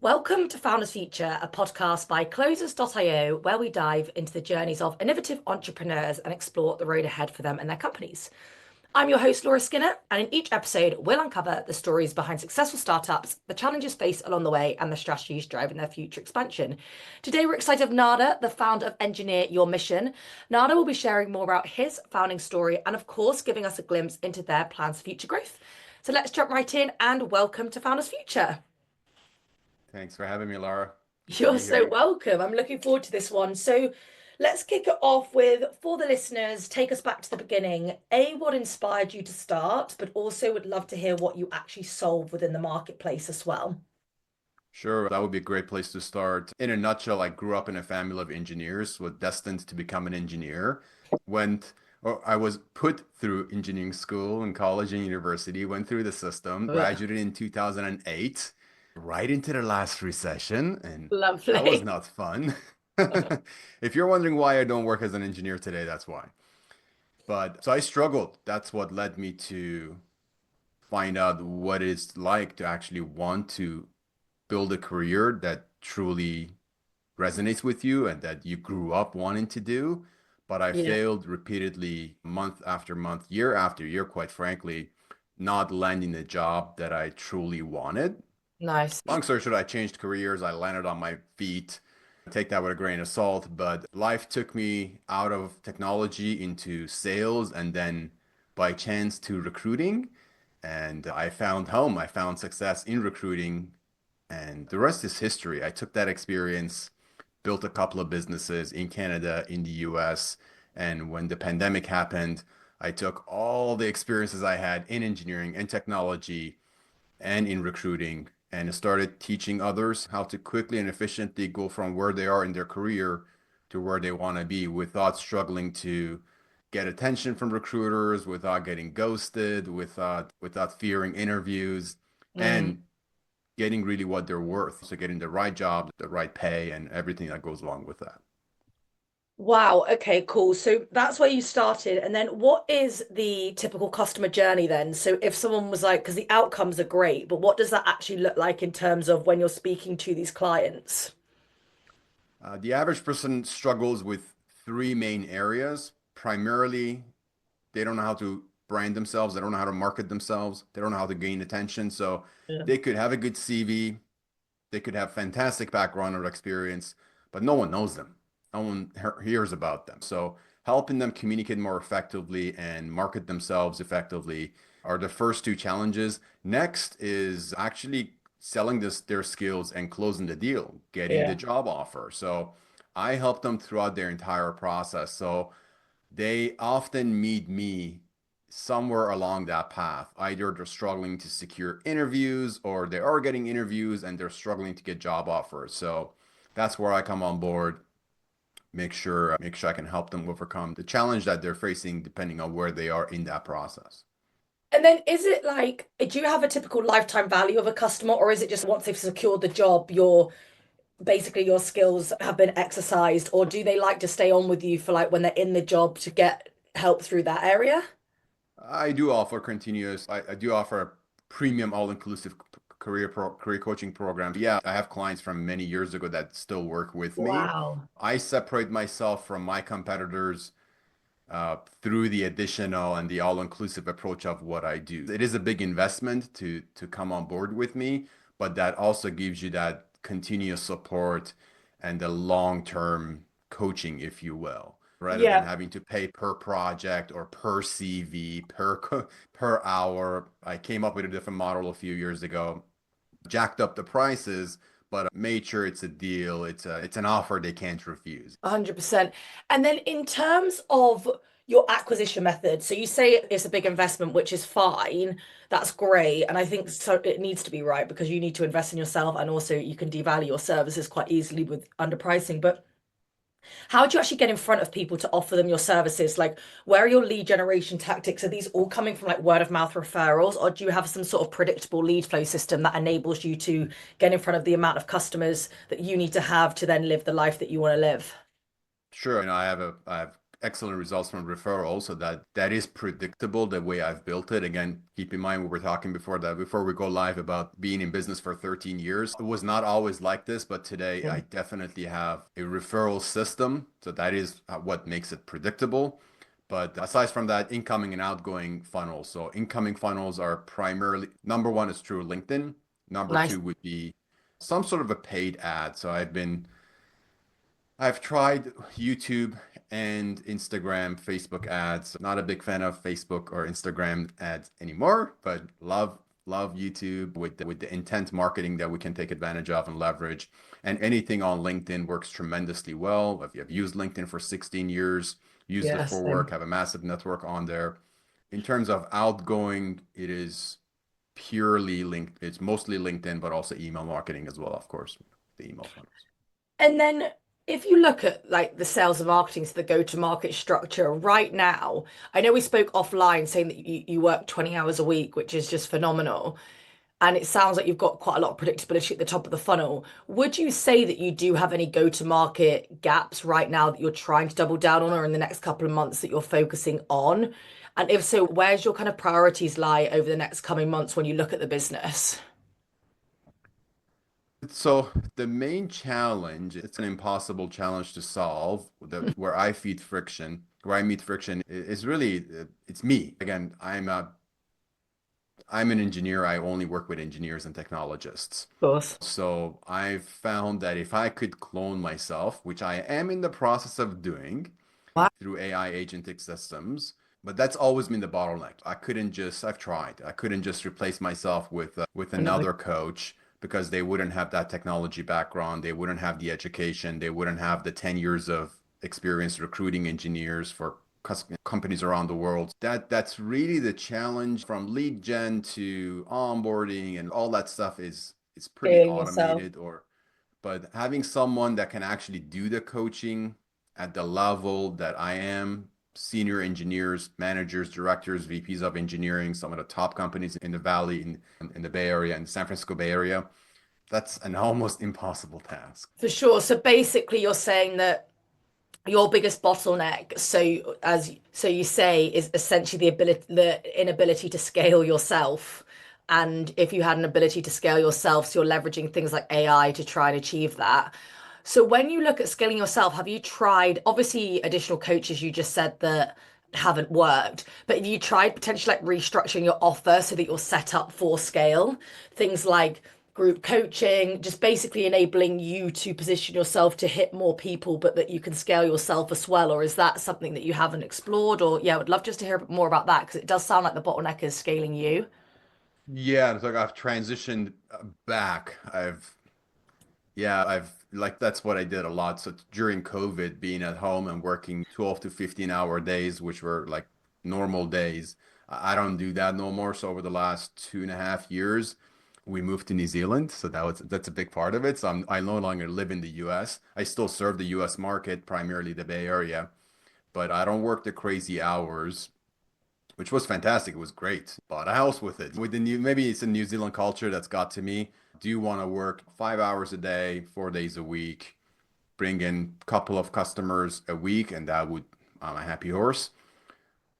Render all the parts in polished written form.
Welcome to Founders Future, a podcast by Closers.io, where we dive into the journeys of innovative entrepreneurs and explore the road ahead for them and their companies. I'm your host, Laura Skinner, and in each episode, we'll uncover the stories behind successful startups, the challenges faced along the way, and the strategies driving their future expansion. Today, we're excited to have Nader, the founder of Engineer Your Mission. Nader will be sharing more about his founding story and, of course, giving us a glimpse into their plans for future growth. So let's jump right in and welcome to Founders Future. Thanks for having me, Laura. Good to You're be here. so welcome. I'm looking forward to this one. So let's kick it off with, for the listeners, take us back to the beginning. What inspired you to start, but also would love to hear what you actually solve within the marketplace as well. Sure, that would be a great place to start. In a nutshell, I grew up in a family of engineers, was destined to become an engineer. I was put through engineering school in college and university, went through the system, Ugh, graduated in 2008, right into the last recession, and that was lovely. not fun. If you're wondering why I don't work as an engineer today, that's why. But so I struggled. That's what led me to find out what it's like to actually want to build a career that truly resonates with you and that you grew up wanting to do. But I Yeah, failed repeatedly, month after month, year after year, quite frankly, not landing the job that I truly wanted. nice. Long story short, I changed careers. I landed on my feet. Take that with a grain of salt, but life took me out of technology into sales and then by chance to recruiting. And I found home. I found success in recruiting, and the rest is history. I took that experience, built a couple of businesses in Canada, in the US, and when the pandemic happened, I took all the experiences I had in engineering and technology and in recruiting and started teaching others how to quickly and efficiently go from where they are in their career to where they want to be without struggling to get attention from recruiters, without getting ghosted, without fearing interviews, Mm. and getting really what they're worth. So getting the right job, the right pay, and everything that goes along with that. Wow. Okay, cool. So that's where you started. And then what is the typical customer journey then? So if someone was like, because the outcomes are great, but what does that actually look like in terms of when you're speaking to these clients? The average person struggles with three main areas. Primarily, they don't know how to brand themselves. They don't know how to market themselves. They don't know how to gain attention. So Yeah. they could have a good CV. They could have fantastic background or experience, but no one knows them. No one hears about them. So helping them communicate more effectively and market themselves effectively are the first two challenges. Next is actually selling their skills and closing the deal, getting the Yeah. job offer. So I help them throughout their entire process. So they often meet me somewhere along that path. Either they're struggling to secure interviews or they are getting interviews and they're struggling to get job offers. So that's where I come on board, make sure I can help them overcome the challenge that they're facing depending on where they are in that process. And then is it like, do you have a typical lifetime value of a customer, or is it just once they've secured the job, your basically your skills have been exercised, or do they like to stay on with you for like when they're in the job to get help through that area? I do offer I do offer a premium all-inclusive career coaching program. Yeah, I have clients from many years ago that still work with me. Wow. I separate myself from my competitors through the additional and the all-inclusive approach of what I do. It is a big investment to come on board with me, but that also gives you that continuous support and the long-term coaching, if you will, rather than Yeah. having to pay per project or per CV, per hour. I came up with a different model a few years ago, jacked up the prices, but made sure it's a deal. It's an offer they can't refuse. 100%. And then in terms of your acquisition method, so you say it's a big investment, which is fine. That's great. And I think so it needs to be right because you need to invest in yourself and also you can devalue your services quite easily with underpricing. But how do you actually get in front of people to offer them your services? Like, where are your lead generation tactics? Are these all coming from like word of mouth referrals, or do you have some sort of predictable lead flow system that enables you to get in front of the amount of customers that you need to have to then live the life that you want to live? Sure, I have excellent results from referral, so that is predictable the way I've built it. Again, keep in mind we were talking before that before we go live about being in business for 13 years. It was not always like this, but today I Mm. definitely have a referral system, so that is what makes it predictable. But aside from that, incoming and outgoing funnels. So incoming funnels are primarily number one is through LinkedIn. Number Nice. two would be some sort of a paid ad. So I've tried YouTube and Instagram, Facebook ads. Not a big fan of Facebook or Instagram ads anymore, but love YouTube with the intent marketing that we can take advantage of and leverage. And anything on LinkedIn works tremendously well. If you have used LinkedIn for 16 years, used it Yeah, for work, same. have a massive network on there. In terms of outgoing, it is purely linked. It's mostly LinkedIn, but also email marketing as well, of course, the email funnels. And then if you look at like the sales and marketing, so the go-to-market structure right now, I know we spoke offline saying that you work 20 hours a week, which is just phenomenal. And it sounds like you've got quite a lot of predictability at the top of the funnel. Would you say that you do have any go-to-market gaps right now that you're trying to double down on or in the next couple of months that you're focusing on? And if so, where's your kind of priorities lie over the next coming months when you look at the business? So the main challenge, it's an impossible challenge to solve, where I feed friction, where I meet friction is really it's me. Again, I'm an engineer. I only work with engineers and technologists. Of course. So I've found that if I could clone myself, which I am in the process of doing Wow. through AI agentic systems, but that's always been the bottleneck. I've tried. I couldn't just replace myself with another coach because they wouldn't have that technology background. They wouldn't have the education. They wouldn't have the 10 years of experience recruiting engineers for companies around the world. That's really the challenge from lead gen to onboarding and all that stuff is pretty Being yourself. automated or but having someone that can actually do the coaching at the level that I am, senior engineers, managers, directors, VPs of engineering, some of the top companies in the Valley, in the Bay Area, in the San Francisco Bay Area, that's an almost impossible task. For sure. So basically, you're saying that your biggest bottleneck, so you say, is essentially the inability to scale yourself. And if you had an ability to scale yourself, so you're leveraging things like AI to try and achieve that. So when you look at scaling yourself, have you tried, obviously additional coaches you just said that haven't worked, but have you tried potentially like restructuring your offer so that you're set up for scale? Things like group coaching, just basically enabling you to position yourself to hit more people, but that you can scale yourself as well? Or is that something that you haven't explored? Or yeah, I would love just to hear a bit more about that because it does sound like the bottleneck is scaling you. Yeah, it's like I've transitioned back. I've like that's what I did a lot. So during COVID, being at home and working 12 to 15-hour days, which were like normal days, I don't do that no more. So over the last 2.5 years, we moved to New Zealand. So that's a big part of it. So I no longer live in the US. I still serve the US market, primarily the Bay Area, but I don't work the crazy hours, which was fantastic. It was great. Bought a house with it. With the new, maybe it's a New Zealand culture that's got to me. Do you want to work 5 hours a day, 4 days a week, bring in a couple of customers a week, and that would, I'm a happy horse.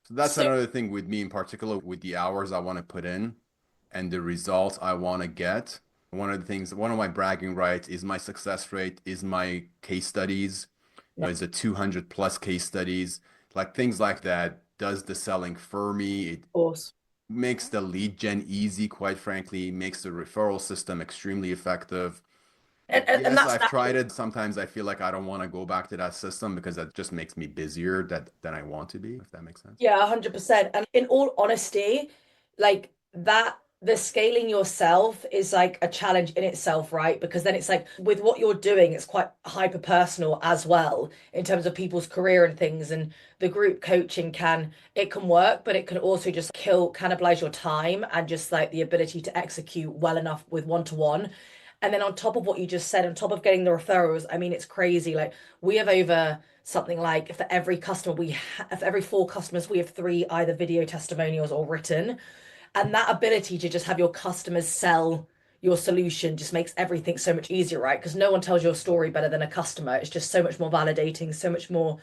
So that's So, another thing with me in particular, with the hours I want to put in and the results I want to get. One of the things, one of my bragging rights is my success rate, is my case studies. of Is a 200 plus case studies, like things like that does the selling for me. It course. makes the lead gen easy, quite frankly, makes the referral system extremely effective. And Yes, that's I've tried natural. it. Sometimes I feel like I don't want to go back to that system because that just makes me busier than I want to be, if that makes sense. Yeah, 100%. And in all honesty, like that, the scaling yourself is like a challenge in itself, right? Because then it's like with what you're doing, it's quite hyper personal as well in terms of people's career and things. And the group coaching it can work, but it can also just cannibalize your time and just like the ability to execute well enough with one-to-one. And then on top of what you just said, on top of getting the referrals, I mean, it's crazy. Like we have over something like for every customer for every four customers, we have three either video testimonials or written. And that ability to just have your customers sell your solution just makes everything so much easier, right? Because no one tells your story better than a customer. It's just so much more validating, so much more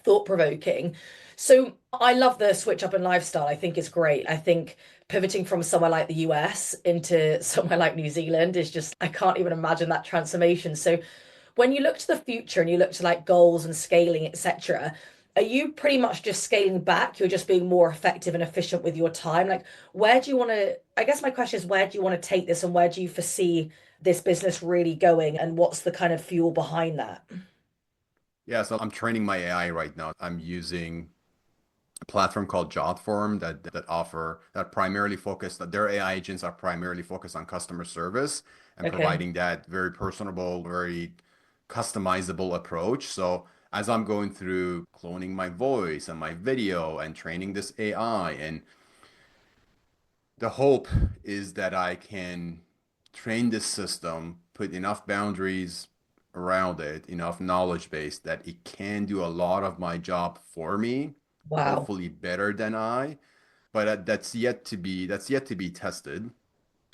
thought-provoking. So I love the switch up in lifestyle. I think it's great. I think pivoting from somewhere like the US into somewhere like New Zealand is just, I can't even imagine that transformation. So when you look to the future and you look to like goals and scaling, etc., are you pretty much just scaling back? You're just being more effective and efficient with your time? Like, where do you want to, I guess my question is, where do you want to take this and where do you foresee this business really going? And what's the kind of fuel behind that? Yeah, so I'm training my AI right now. I'm using a platform called JotForm that primarily focus that their AI agents are primarily focused on customer service and Okay. providing that very personable, very customizable approach. So as I'm going through cloning my voice and my video and training this AI, and the hope is that I can train this system, put enough boundaries around it, enough knowledge base that it can do a lot of my job for me, Wow. hopefully better than I. But that's yet to be tested.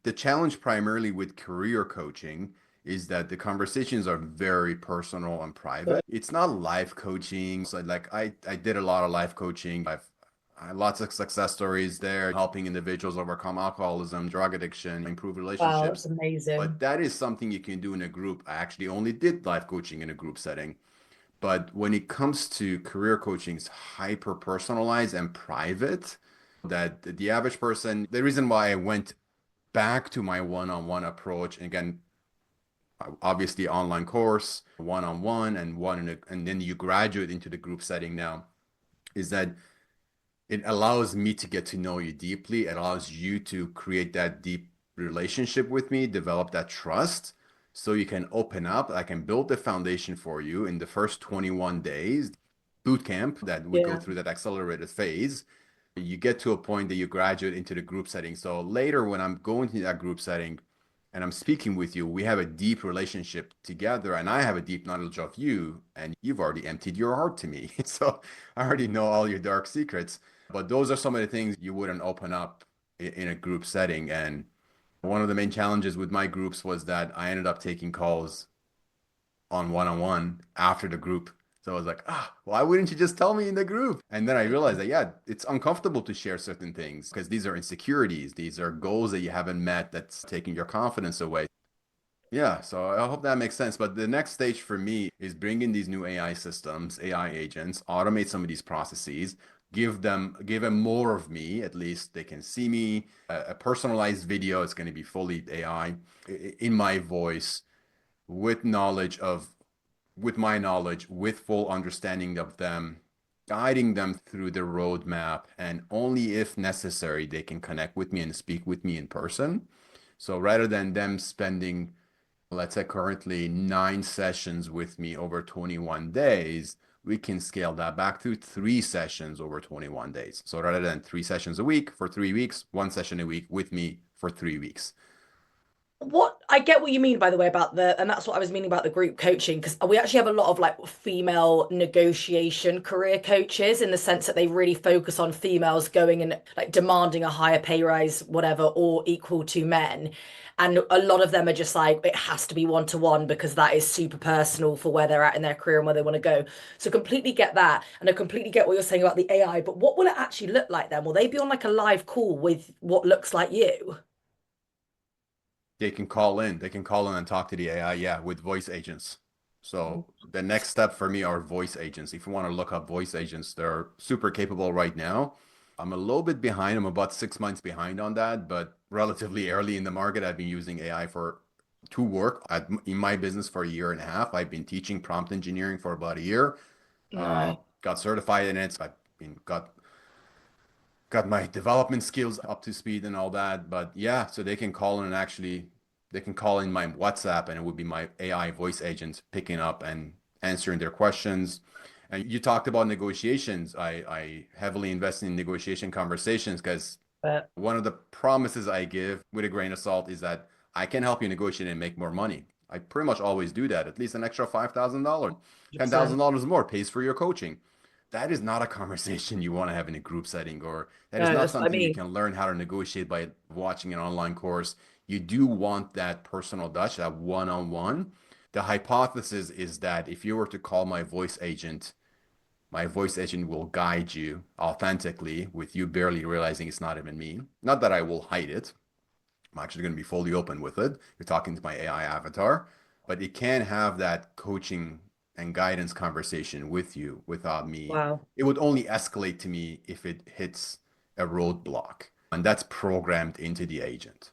The challenge primarily with career coaching is that the conversations are very personal and private. It's not life coaching. So like I did a lot of life coaching. I have lots of success stories there, helping individuals overcome alcoholism, drug addiction, improve Wow, that's relationships. But amazing. that is something you can do in a group. I actually only did life coaching in a group setting. But when it comes to career coaching, it's hyper personalized and private that the average person, the reason why I went back to my one-on-one approach, and again, obviously online course, one-on-one and and then you graduate into the group setting now, is that it allows me to get to know you deeply. It allows you to create that deep relationship with me, develop that trust so you can open up. I can build the foundation for you in the first 21 days boot camp that we go Yeah. through that accelerated phase. You get to a point that you graduate into the group setting. So later, when I'm going to that group setting and I'm speaking with you, we have a deep relationship together, and I have a deep knowledge of you, and you've already emptied your heart to me. So I already know all your dark secrets. But those are some of the things you wouldn't open up in a group setting. And one of the main challenges with my groups was that I ended up taking calls on one-on-one after the group. So I was like, why wouldn't you just tell me in the group? And then I realized that, yeah, it's uncomfortable to share certain things because these are insecurities. These are goals that you haven't met that's taking your confidence away. Yeah, so I hope that makes sense. But the next stage for me is bring in these new AI systems, AI agents, automate some of these processes, give them more of me. At least they can see me. A personalized video is going to be fully AI in my voice with knowledge of with my knowledge, with full understanding of them, guiding them through the roadmap, and only if necessary, they can connect with me and speak with me in person. So rather than them spending, let's say currently 9 sessions with me over 21 days, we can scale that back to 3 sessions over 21 days. So rather than 3 sessions a week for 3 weeks, 1 session a week with me for 3 weeks. What I get what you mean, by the way, about and that's what I was meaning about the group coaching, because we actually have a lot of like female negotiation career coaches in the sense that they really focus on females going and like demanding a higher pay rise, whatever, or equal to men. And a lot of them are just like, it has to be one to one because that is super personal for where they're at in their career and where they want to go. So completely get that. And I completely get what you're saying about the AI, but what will it actually look like then? Will they be on like a live call with what looks like you? They can call in. They can call in and talk to the AI, yeah, with voice agents. So the next step for me are voice agents. If you want to look up voice agents, they're super capable right now. I'm a little bit behind. I'm about 6 months behind on that, but relatively early in the market. I've been using AI to work in my business for a year and a half. I've been teaching prompt engineering for about a year. No. Got certified in it. Got my development skills up to speed and all that. But yeah, so they can call in and actually they can call in my WhatsApp and it would be my AI voice agent picking up and answering their questions. And you talked about negotiations. I heavily invest in negotiation conversations because But one of the promises I give with a grain of salt is that I can help you negotiate and make more money. I pretty much always do that, at least an extra $5,000. 100%. $10,000 more pays for your coaching. That is not a conversation you want to have in a group setting, or that is No, not that's what I something you mean. can learn how to negotiate by watching an online course. You do want that personal touch, that one-on-one. The hypothesis is that if you were to call my voice agent My voice agent will guide you authentically with you barely realizing it's not even me. Not that I will hide it. I'm actually going to be fully open with it. You're talking to my AI avatar, but it can have that coaching and guidance conversation with you without me. Wow. It would only escalate to me if it hits a roadblock, and that's programmed into the agent.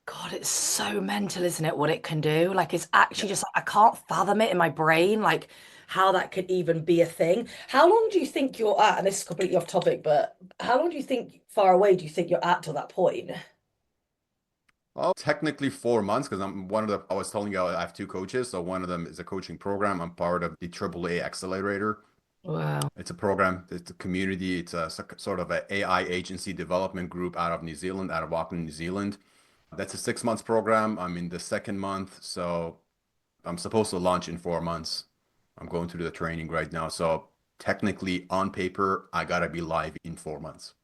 God, it's so mental, isn't it, what it can do? Like, it's actually Yeah. just like, I can't fathom it in my brain, like, how that could even be a thing. How long do you think you're at? And this is completely off topic, but how long do you think, far away do you think you're at till that point? Well, technically 4 months because I was telling you I have two coaches. So one of them is a coaching program. I'm part of the AAA Accelerator. Wow. It's a program, it's a community, it's a sort of an AI agency development group out of New Zealand, out of Auckland, New Zealand. That's a 6 months program. I'm in the second month, so I'm supposed to launch in 4 months. I'm going through the training right now. So technically, on paper, I gotta be live in 4 months.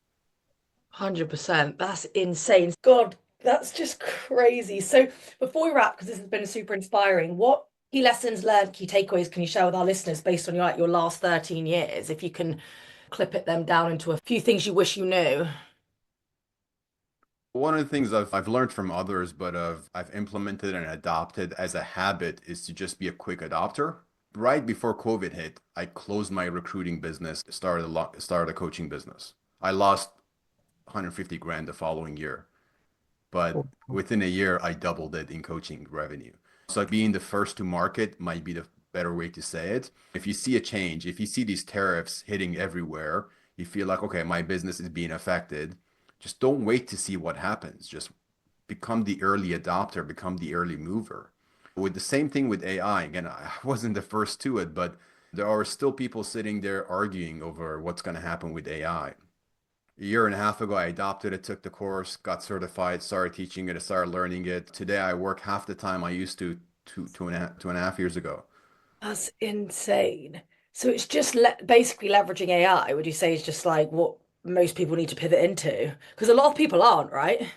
100%. That's insane. God, that's just crazy. So before we wrap, because this has been super inspiring, what key lessons learned, key takeaways can you share with our listeners based on your last 13 years? If you can clip it them down into a few things you wish you knew. One of the things I've learned from others, but I've implemented and adopted as a habit is to just be a quick adopter. Right before COVID hit, I closed my recruiting business, started a coaching business. I lost 150 grand the following year, but within a year, I doubled it in coaching revenue. So being the first to market might be the better way to say it. If you see a change, if you see these tariffs hitting everywhere, you feel like, okay, my business is being affected. Just don't wait to see what happens. Just become the early adopter, become the early mover. With the same thing with AI, again, I wasn't the first to it, but there are still people sitting there arguing over what's going to happen with AI. A year and a half ago, I adopted it, took the course, got certified, started teaching it, started learning it. Today, I work half the time I used to 2.5 years ago. That's insane. So it's just basically leveraging AI, would you say, is just like what most people need to pivot into? Because a lot of people aren't, right?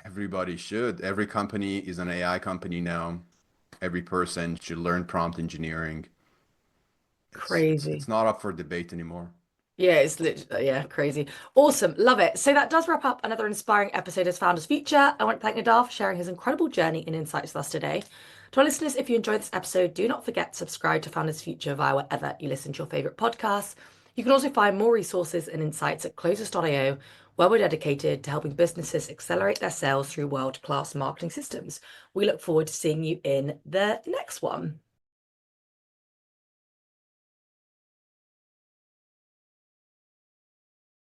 Everybody should. Every company is an AI company now. Every person should learn prompt engineering. It's Crazy. not up for debate anymore. Yeah, it's literally, yeah, crazy. Awesome. Love it. So that does wrap up another inspiring episode as Founders Future. I want to thank Nadar for sharing his incredible journey and insights with us today. To our listeners, if you enjoyed this episode, do not forget to subscribe to Founders Future via wherever you listen to your favorite podcasts. You can also find more resources and insights at closest.io, where we're dedicated to helping businesses accelerate their sales through world-class marketing systems. We look forward to seeing you in the next one.